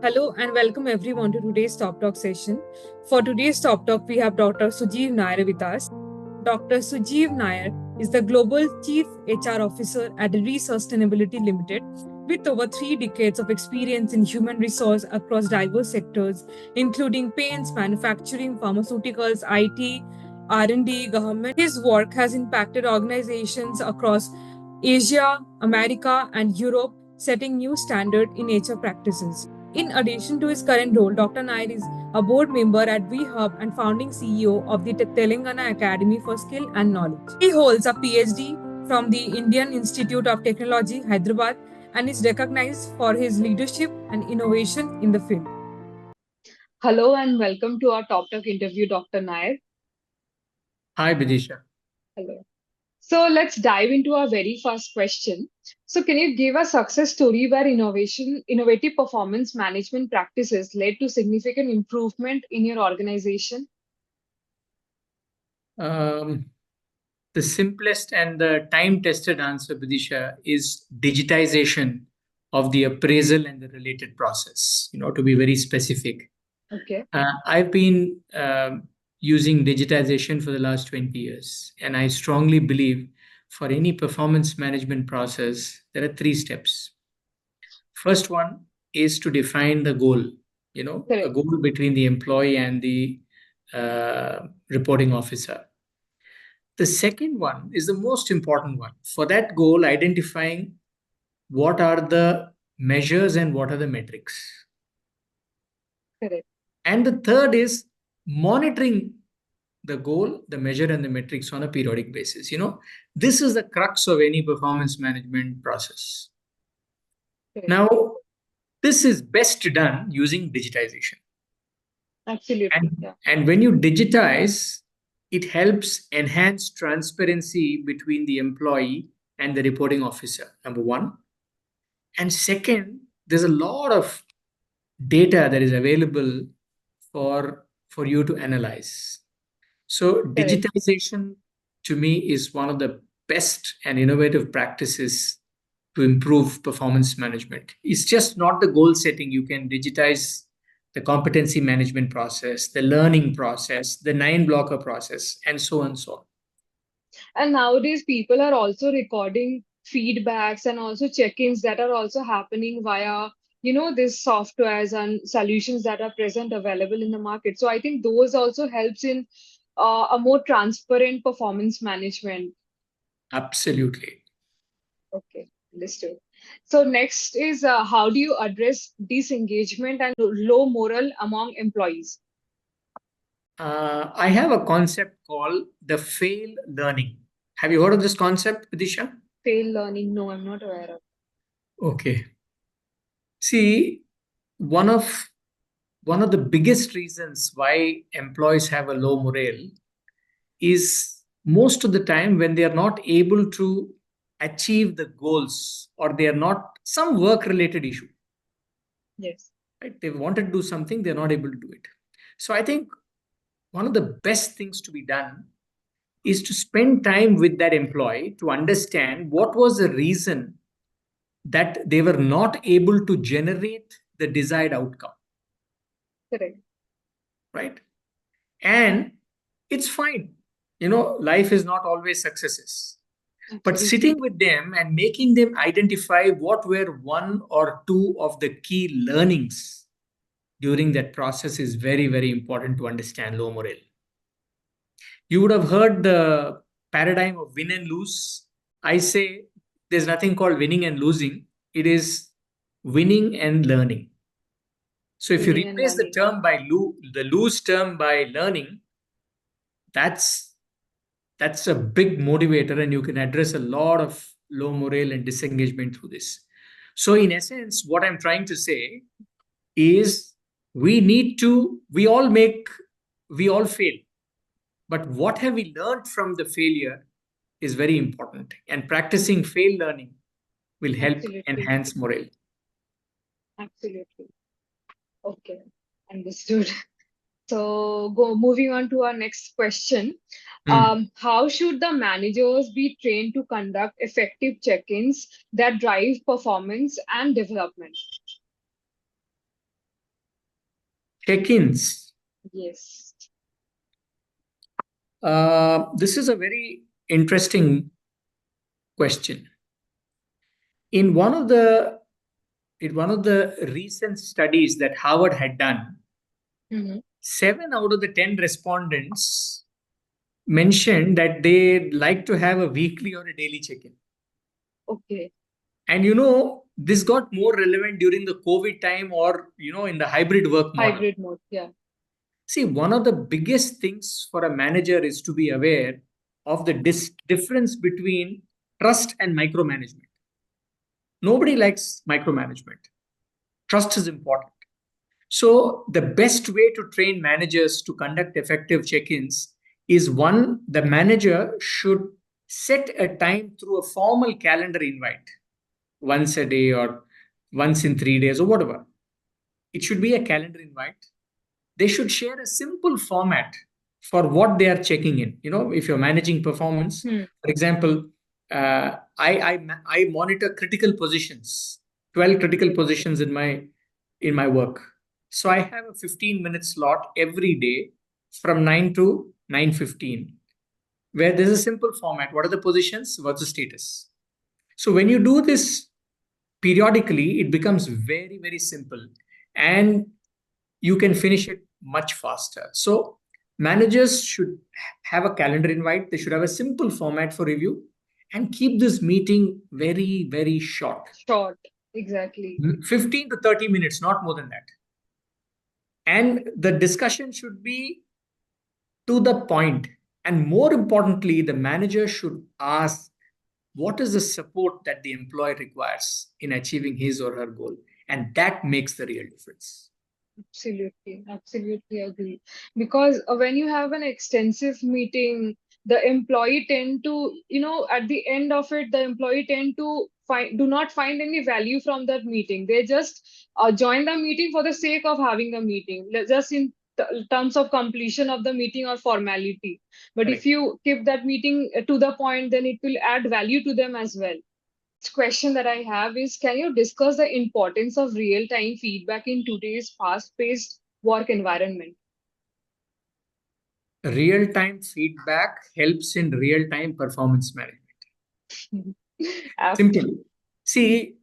Hello and welcome everyone to today's Top Talk session. For today's Top Talk, we have Dr. Sujiv Nair with us. Dr. Sujiv Nair is the Global Chief HR Officer at Sustainablity Limited with over 3 decades of experience in human resource across diverse sectors, including paints, manufacturing, pharmaceuticals, IT, R&D, government. His work has impacted organizations across Asia, America, and Europe, setting new standard in HR practices. In addition to his current role, Dr. Nair is a board member at VHub and founding CEO of the Telangana Academy for Skill and Knowledge. He holds a PhD from the Indian Institute of Technology, Hyderabad, and is recognized for his leadership and innovation in the field. Hello and welcome to our Top Talk interview, Dr. Nair. Hi, Vidisha. Hello. So let's dive into our very first question. So can you give a success story where innovative performance management practices led to significant improvement in your organization? The simplest and the time-tested answer, Vidisha, is digitization of the appraisal and the related process, to be very specific. Okay. I've been using digitization for the last 20 years, and I strongly believe for any performance management process, there are 3 steps. First one is to define the goal, Correct. a goal between the employee and the reporting officer. The second one is the most important one. For that goal, identifying what are the measures and what are the metrics. Correct. And the third is monitoring the goal, the measure, and the metrics on a periodic basis. This is the crux of any performance management process. Correct. Now, this is best done using digitization. Absolutely. And when you digitize, it helps enhance transparency between the employee and the reporting officer, number one. And second, there's a lot of data that is available for you to analyze. So digitization to me is one of the best and innovative practices to improve performance management. It's just not the goal setting. You can digitize the competency management process, the learning process, the 9 blocker process, and so on and so on. And nowadays, people are also recording feedbacks and also check-ins that are also happening via, these softwares and solutions that are present available in the market. So I think those also helps in a more transparent performance management. Absolutely. Okay, understood. So next is how do you address disengagement and low morale among employees? I have a concept called the fail learning. Have you heard of this concept, Vidisha? Fail learning? No, I'm not aware of. Okay. See, one of the biggest reasons why employees have a low morale is most of the time when they are not able to achieve the goals or they are not some work related issue. Yes. Right? They wanted to do something, they're not able to do it. So I think one of the best things to be done is to spend time with that employee to understand what was the reason that they were not able to generate the desired outcome. Correct. Right? And it's fine. Life is not always successes. But sitting with them and making them identify what were 1 or 2 of the key learnings during that process is very, very important to understand low morale. You would have heard the paradigm of win and lose. I say there's nothing called winning and losing. It is winning and learning. So if you replace the term by the lose term by learning, that's a big motivator, and you can address a lot of low morale and disengagement through this. So in essence, what I'm trying to say is we all fail. But what have we learned from the failure is very important. And practicing fail learning will help enhance morale. Absolutely. Okay, understood. So moving on to our next question. How should the managers be trained to conduct effective check-ins that drive performance and development? Check-ins. Yes. This is a very interesting question. In one of the recent studies that Harvard had done, Mm-hmm. 7 out of the 10 respondents mentioned that they like to have a weekly or a daily check-in. Okay. And this got more relevant during the COVID time, or in the hybrid work model. Hybrid mode. Yeah. See, one of the biggest things for a manager is to be aware of the difference between trust and micromanagement. Nobody likes micromanagement. Trust is important. So, the best way to train managers to conduct effective check ins is one, the manager should set a time through a formal calendar invite once a day or once in 3 days or whatever. It should be a calendar invite. They should share a simple format for what they are checking in. If you're managing performance, Hmm. for example, I monitor critical positions, 12 critical positions in my work. So I have a 15-minute slot every day from 9 to 9:15, where there's a simple format. What are the positions? What's the status? So when you do this periodically, it becomes very, very simple, and you can finish it much faster. So managers should have a calendar invite. They should have a simple format for review and keep this meeting very, very short. Short. Exactly. 15 to 30 minutes, not more than that. And the discussion should be to the point. And more importantly, the manager should ask what is the support that the employee requires in achieving his or her goal. And that makes the real difference. Absolutely, absolutely agree. Because when you have an extensive meeting, the employee tend to, at the end of it, the employee tend to do not find any value from that meeting. They just join the meeting for the sake of having the meeting, just in terms of completion of the meeting or formality. But if Correct. you keep that meeting to the point, then it will add value to them as well. Question that I have is, can you discuss the importance of real time feedback in today's fast paced work environment? Real time feedback helps in real time performance management. Simple. Absolutely. See,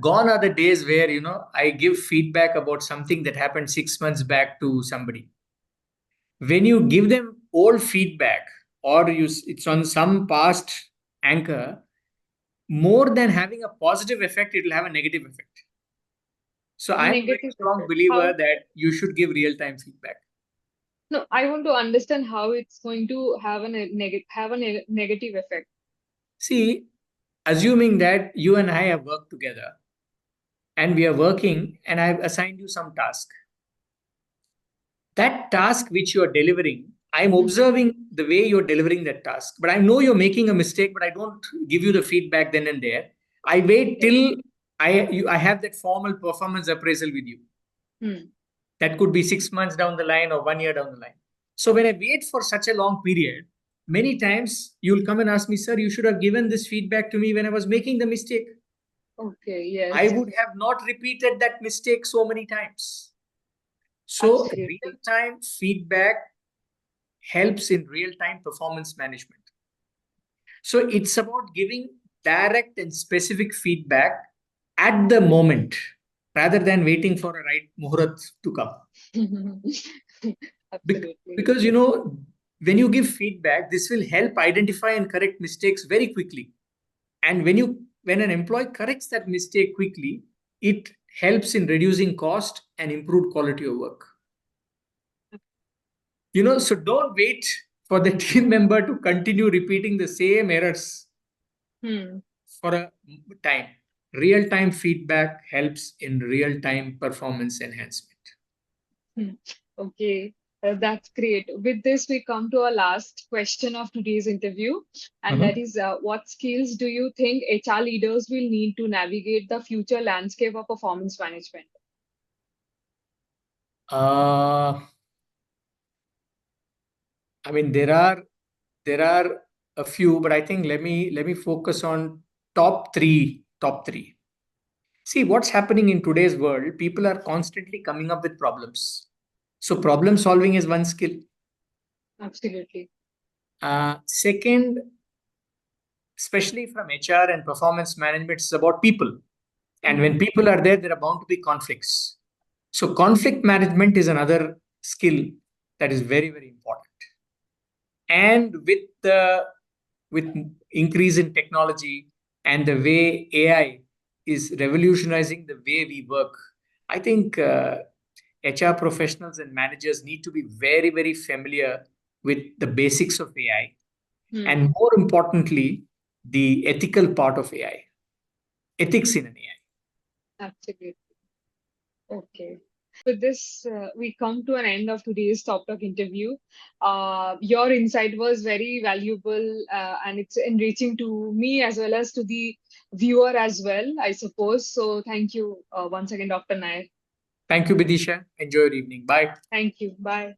gone are the days where I give feedback about something that happened 6 months back to somebody. When you give them old feedback, or it's on some past anchor, more than having a positive effect, it will have a negative effect. So I am a very Negative strong effect. believer How? that you should give real time feedback. No, I want to understand how it's going to have a negative effect. See, assuming that you and I have worked together and we are working and I've assigned you some task. That task which you are delivering, I'm Mhm. observing the way you're delivering that task, but I know you're making a mistake, but I don't give you the feedback then and there. I wait Okay. till I have that formal performance appraisal with you. Hmm. That could be 6 months down the line or 1 year down the line. So when I wait for such a long period, many times you'll come and ask me, sir, you should have given this feedback to me when I was making the mistake. Okay. I Yes. would have not repeated that mistake so many times. So real Absolutely. time feedback helps in real time performance management. So it's about giving direct and specific feedback at the moment rather than waiting for a right muhurat to come. Absolutely. Because when you give feedback, this will help identify and correct mistakes very quickly. And when an employee corrects that mistake quickly, it helps in reducing cost and improved quality of work. So don't wait for the team member to continue repeating the same errors Hmm. for a time. Real time feedback helps in real time performance enhancement. Hmm. Okay, that's great. With this, we come to our last question of today's interview, and that Mhm. is, what skills do you think HR leaders will need to navigate the future landscape of performance management? Uh, I mean, there are a few, but I think let me focus on top three. Top three. See what's happening in today's world. People are constantly coming up with problems. So problem solving is one skill. Absolutely. Second, especially from HR and performance management, is about people. And when people are there, there are bound to be conflicts. So conflict management is another skill that is very, very important. And with increase in technology and the way AI is revolutionizing the way we work, I think HR professionals and managers need to be very, very familiar with the basics of AI, and more importantly, the ethical part of AI, ethics in an AI. Absolutely. Okay. With this, we come to an end of today's Top Talk interview. Your insight was very valuable and it's enriching to me as well as to the viewer as well, I suppose. So thank you once again, Dr. Nair. Thank you, Bidisha. Enjoy your evening. Bye. Thank you. Bye.